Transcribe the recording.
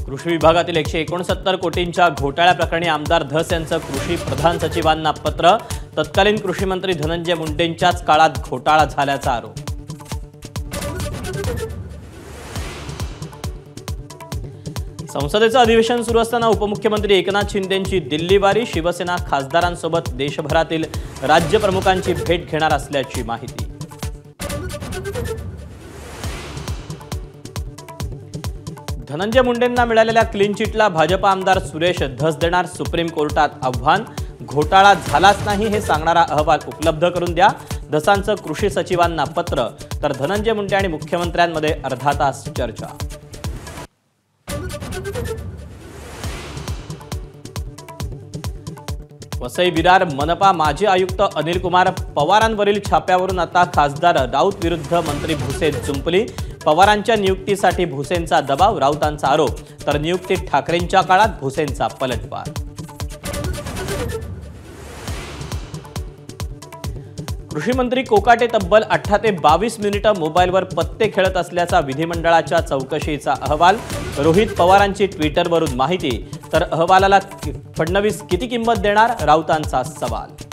कृषी विभागातील 169 कोटींच्या घोटाळ्या प्रकरणी आमदार धस यांचं कृषी प्रधान सचिवांना पत्र। तत्कालीन कृषी मंत्री धनंजय मुंडेंच्याच काळात घोटाळा झाल्याचा आरोप। संसदेचं अधिवेशन सुरू असताना उपमुख्यमंत्री एकनाथ शिंदेंची दिल्लीवारी। शिवसेना खासदारांसोबत देशभरातील राज्य प्रमुखांची भेट घेणार असल्याची माहिती। धनंजय मुंडेंना मिळालेल्या क्लीन चिटला भाजपा आमदार सुरेश धस देणार। सुप्रीम कोर्टात आव्हान। घोटाळा झालाच नाही हे सांगणारा अहवाल उपलब्ध करून द्या। धसांचं कृषी सचिवांना पत्र। तर धनंजय मुंडे आणि मुख्यमंत्र्यांमध्ये अर्धा तास चर्चा। वसई विरार मनपा माजी आयुक्त अनिल कुमार पवारांवरील छाप्यावरून आता खासदार राऊत विरुद्ध मंत्री भुसे जुंपली। पवारांच्या नियुक्तीसाठी भुसेंचा दबाव, राऊतांचा आरोप। तर नियुक्तीत ठाकरेंच्या काळात भुसेंचा पलटवार। कृषी मंत्री कोकाटे तब्बल 18 ते 22 मिनिटं मोबाईलवर पत्ते खेळत असल्याचा विधिमंडळाच्या चौकशीचा अहवाल। रोहित पवारांची ट्विटरवरून माहिती। तर अहवालाला फडणवीस किती किंमत देणार, राऊतांचा सवाल।